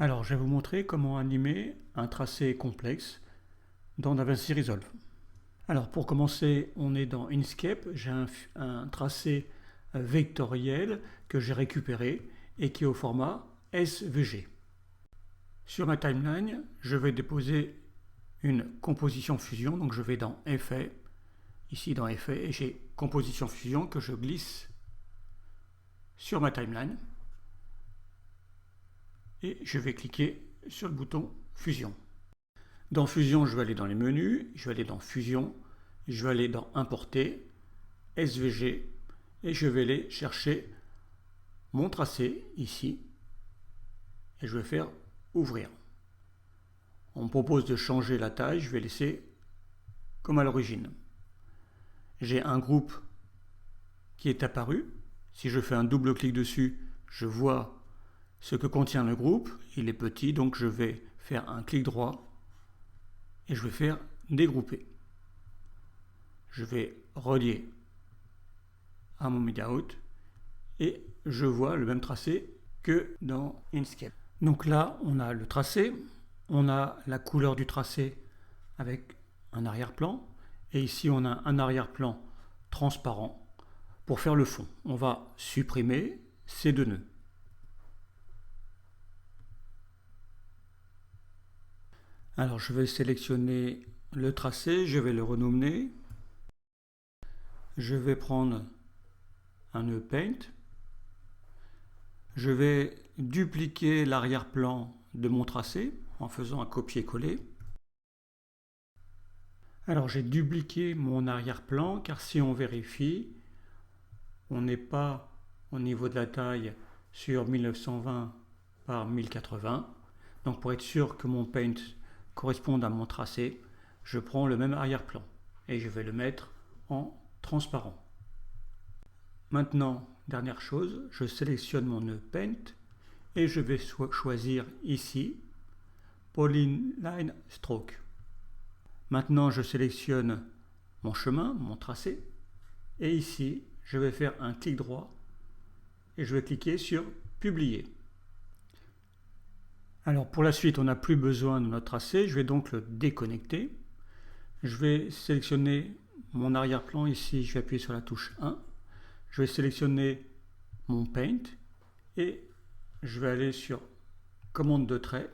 Alors, je vais vous montrer comment animer un tracé complexe dans DaVinci Resolve. Alors, pour commencer, on est dans Inkscape. J'ai un tracé vectoriel que j'ai récupéré et qui est au format SVG. Sur ma timeline, je vais déposer une composition fusion. Donc, je vais dans Effet, ici dans Effet, et j'ai composition fusion que je glisse sur ma timeline. Et je vais cliquer sur le bouton Fusion. Dans Fusion, je vais aller dans les menus, je vais aller dans Fusion, je vais aller dans Importer, SVG, et je vais aller chercher mon tracé ici, et je vais faire Ouvrir. On me propose de changer la taille, je vais laisser comme à l'origine. J'ai un groupe qui est apparu. Si je fais un double clic dessus, je vois ce que contient le groupe. Il est petit, donc je vais faire un clic droit et je vais faire dégrouper. Je vais relier à mon MediaOut et je vois le même tracé que dans Inkscape. Donc là, on a le tracé, on a la couleur du tracé avec un arrière-plan et ici on a un arrière-plan transparent. Pour faire le fond, on va supprimer ces deux nœuds. Alors je vais sélectionner le tracé, je vais le renommer. Je vais prendre un nœud Paint. Je vais dupliquer l'arrière-plan de mon tracé en faisant un copier-coller. Alors j'ai dupliqué mon arrière-plan car si on vérifie, on n'est pas au niveau de la taille sur 1920 par 1080. Donc pour être sûr que mon Paint corresponde à mon tracé, je prends le même arrière-plan et je vais le mettre en transparent. Maintenant, dernière chose, je sélectionne mon nœud Paint et je vais choisir ici Polyline Stroke. Maintenant, je sélectionne mon chemin, mon tracé, et ici, je vais faire un clic droit et je vais cliquer sur Publier. Alors pour la suite, on n'a plus besoin de notre tracé, je vais donc le déconnecter. Je vais sélectionner mon arrière-plan ici, je vais appuyer sur la touche 1. Je vais sélectionner mon Paint et je vais aller sur Commande de trait.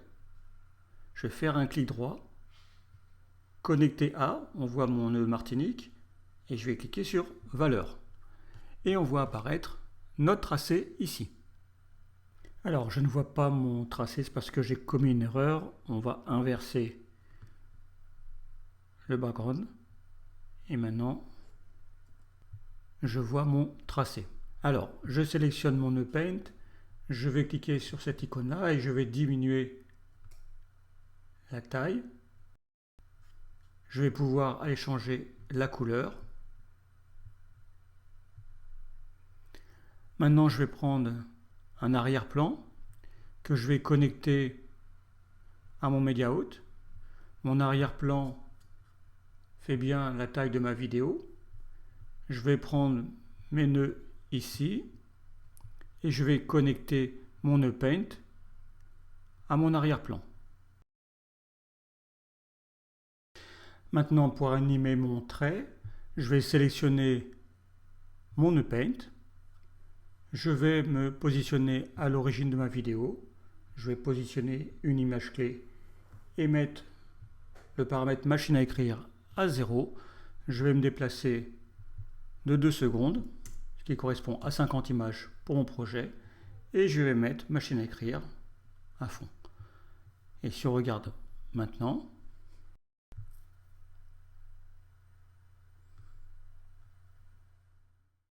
Je vais faire un clic droit, connecter à, on voit mon nœud Martinique et je vais cliquer sur Valeur. Et on voit apparaître notre tracé ici. Alors je ne vois pas mon tracé, c'est parce que j'ai commis une erreur. On va inverser le background et maintenant je vois mon tracé. Alors je sélectionne mon nœud Paint, je vais cliquer sur cette icône là et je vais diminuer la taille. Je vais pouvoir aller changer la couleur. Maintenant je vais prendre un arrière-plan que je vais connecter à mon MediaOut. Mon arrière-plan fait bien la taille de ma vidéo. Je vais prendre mes nœuds ici et je vais connecter mon nœud Paint à mon arrière-plan. Maintenant, pour animer mon trait, je vais sélectionner mon nœud Paint. Je vais me positionner à l'origine de ma vidéo. Je vais positionner une image clé et mettre le paramètre machine à écrire à 0. Je vais me déplacer de 2 secondes, ce qui correspond à 50 images pour mon projet. Et je vais mettre machine à écrire à fond. Et si on regarde maintenant,